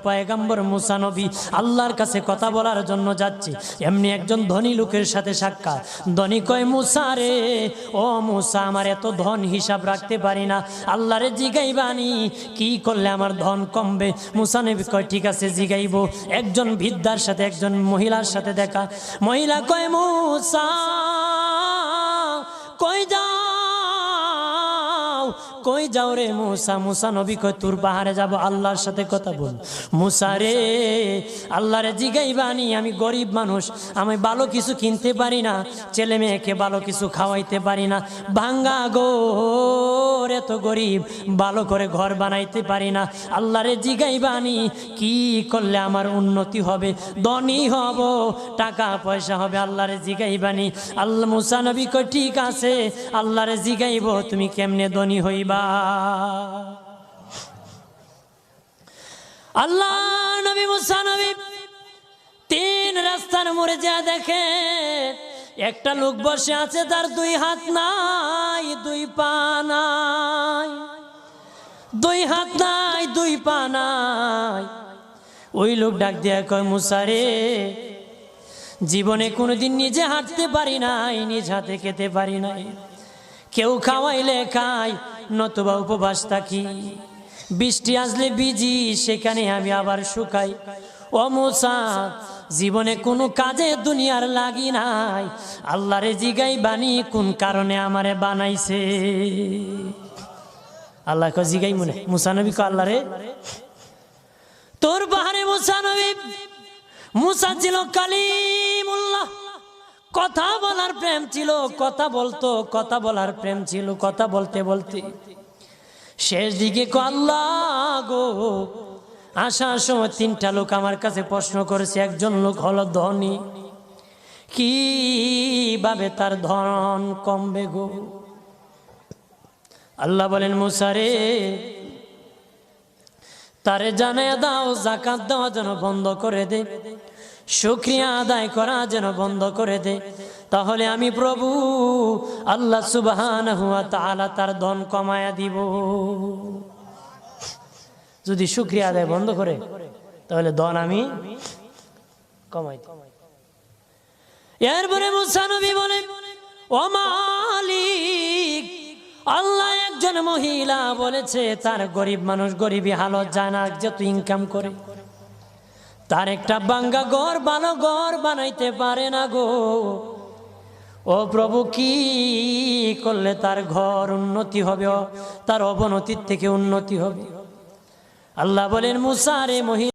পয়গম্বর মুসা নবী আল্লাহর কাছে কথা বলার জন্য যাচ্ছে, এমনি একজন ধনী লোকের সাথে সাক্ষাৎ। ধনী কয়, মুসা রে, ও মুসা, আমার এত ধন হিসাব রাখতে পারি না, আল্লাহরে জিগাইবানি কি করলে আমার ধন কমবে? মুসা নবী কয়, ঠিক আছে জিগাইব। একজন বৃদ্ধার সাথে, একজন মহিলার সাথে দেখা। মহিলা কয়, মুসা কই যাও, কই যাও রে মুসা? মুসা নবী কয়, তোর পাহাড়ে যাব, আল্লাহর সাথে কথা বল। মুসা রে, আল্লাহরে জিগাইবানি, আমি গরিব মানুষ, আমি ভালো কিছু কিনতে পারি না, ছেলে মেয়েকে ভালো কিছু খাওয়াইতে পারি না, ভাঙ্গা গোর, এত গরিব, ভালো করে ঘর বানাইতে পারি না, আল্লাহরে জিগাইবানি কি করলে আমার উন্নতি হবে, ধনী হব, টাকা পয়সা হবে, আল্লাহরে জিগাইবানি। আল্লাহ মুসা নবী কয়, ঠিক আছে, আল্লাহরে জিগাইব, তুমি কেমনে ধনী হইবা? আল্লাহ নবী মুসা নবী 3 রাস্তার মোড়ে যা দেখে একটা লোক বসে আছে, তার 2 হাত নাই, 2 পা নাই, 2 হাত নাই, 2 পা নাই। ওই লোক ডাক দিয়া কয়, মুসা রে, জীবনে কোনোদিন নিজে হাঁটতে পারি নাই, নিজ হাতে খেতে পারি নাই, কেউ খাওয়াইলে খাই, নতুবা উপবাস থাকি, বৃষ্টি আসলে ভিজি, সেখানে আমি আবার শুকাই। ও মুসা, জীবনে কোনো কাজে দুনিয়ার লাগি নাই, আল্লাহরে জিগাইবানি কোন কারণে আমারে বানাইছে? আল্লাহ কয়, জিগাই মনে। মুসা নবী কয়, আল্লাহরে তোর পাহাড়ে মুসা নবী, মুসা ছিল কালিমুল্লাহ, কথা বলার প্রেম ছিল, কথা বলতো, কথা বলার প্রেম ছিল। কথা বলতে বলতে শেষ দিকে আল্লাহ গো, আসার সময় 3টা লোক আমার কাছে প্রশ্ন করেছে। একজন লোক হলো ধনী, কিভাবে তার ধন কমবে গো? আল্লাহ বলেন, মুসা রে, তারে জানায়া দাও, যাকাত দেওয়া যেন বন্ধ করে দে, শুকরিয়া আদায় করা যেন বন্ধ করে দে, তাহলে আমি প্রভু আল্লাহ সুবহানাহু ওয়া তাআলা তার ধন কমায়া দিব। যদি শুকরিয়া আদায় বন্ধ করে, তাহলে ধন আমি কমাই দিব। এরপরে মুসা নবী বলে, ও মালিক, আল্লাহ একজন মহিলা বলেছে তার গরিব মানুষ, গরিবী হালত যায় না, যত ইনকাম করে তার একটা ভাঙ্গা ঘর, ভালো ঘর বানাইতে পারে না গো। ও প্রভু, কি করলে তার ঘর উন্নতি হবে, তার অবনতির থেকে উন্নতি হবে? আল্লাহ বলেন, মুসা রে, মহিলা